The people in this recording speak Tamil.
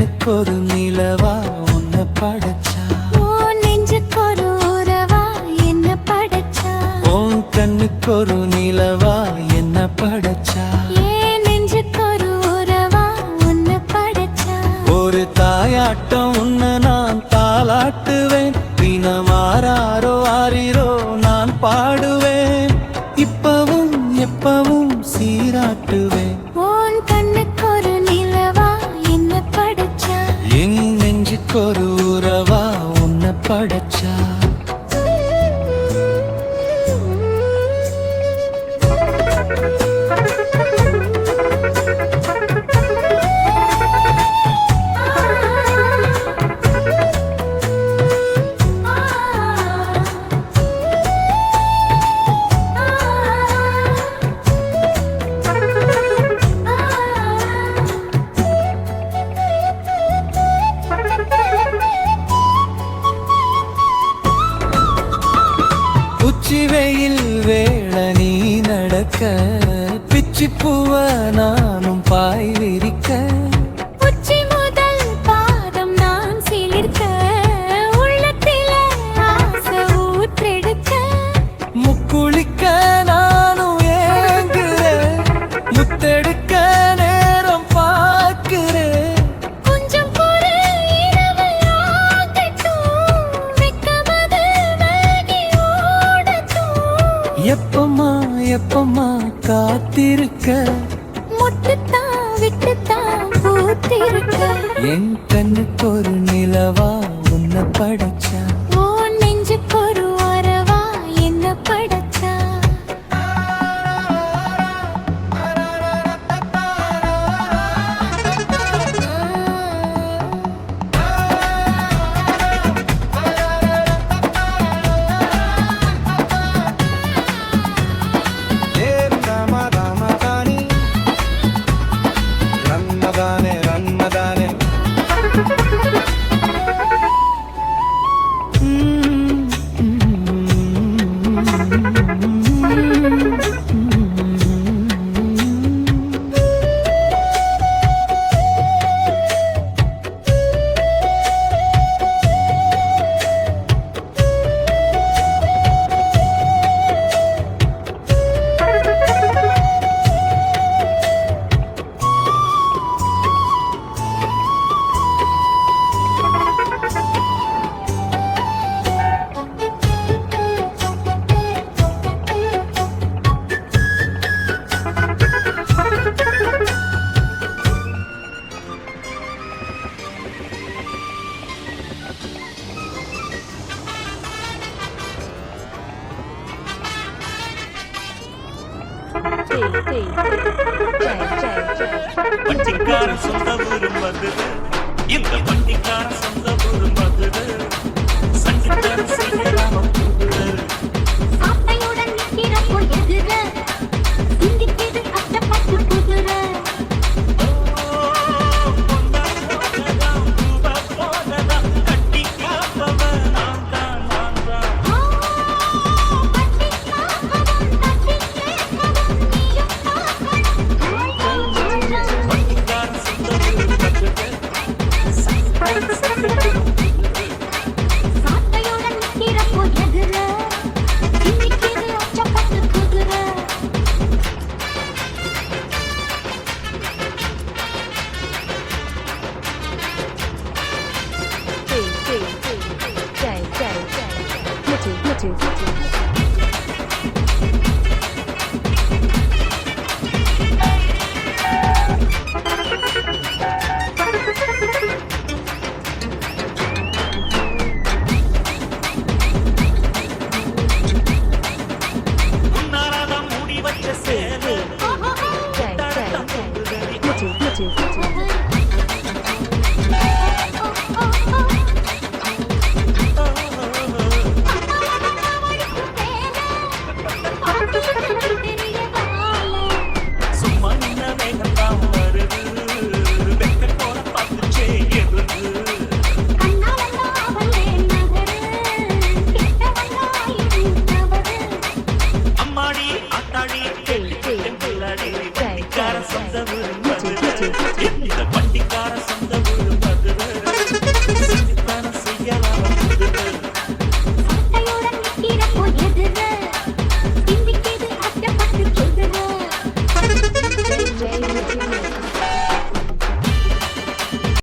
கண்ணுக்கு ஒரு நிலவா உன்னை படைச்சா, உன் நெஞ்சுக்கு ஒரு உறவா என்ன படைச்சா, உன் கண்ணுக்கு ஒரு நிலவா என்ன படைச்சா, என் நெஞ்சுக்கு ஒரு உறவா உன்னை படைச்சா. ஒரு தாயாட்டம் உன்னை நான் தாளாட்டுவேன், தினமாறாரோ ஆரிரோ நான் பாடுவேன், இப்பவும் எப்பவும் சீராட்டுவேன். உன் கண்ணுக்கு ஒரு நிலவா என்ன படைச்சா, என் நெஞ்சுக்கு ஒரு உறவா உன்னை படைச்சா. உச்சி வெயில் வேள நீ நடக்க, பிச்சி பூவ நானும் பாய் விரிக்க, உச்சி முதல் பாதம் நான் சிலிர்க்க, உள்ளத்தில ஆசை ஊற்றெடுக்க, முக்குளிக்க நானும் ஏங்குறேன், முத்தெடுக்க நேரம் பார்க்கிறேன். கொஞ்சம் பொறு இரவு ஆகட்டும், வெட்கமது விலகி ஓடட்டும். எப்பமா எப்பமா காத்திருக்க, முட்டுத்தான் விட்டுத்தான் பூத்திருக்க, என் கண்ணுக்கு ஒரு நிலவா உன்னை படைச்சா, உன் நெஞ்சுக்கு ஒரு உறவா என்ன படைச்சா. ரன்மதானே ரன்மதானே. பட்டிக்கார சொந்த ஊரும் வந்தது, இந்த பட்டிக்கார சொந்த ஊரும் வந்தது, சங்கித்தார செய்யலாம போகுது. சாட்டையுடன் நிற்கிறப்போ எதிர, சிந்திக்கிது அச்சப்பட்டு குதிர. கட்டி காப்பவன் நான் தான், நான் தான். கட்டி காப்பவன் தட்டி கேட்பவன் நீயும் பார்க்கணும். பட்டிக்கார சொந்த ஊரும் வந்தது, சாட்டையுடன் நிற்கிறப்போ எதிர, சிந்திக்கிது அச்சப்பட்டு குதிர.对，木土。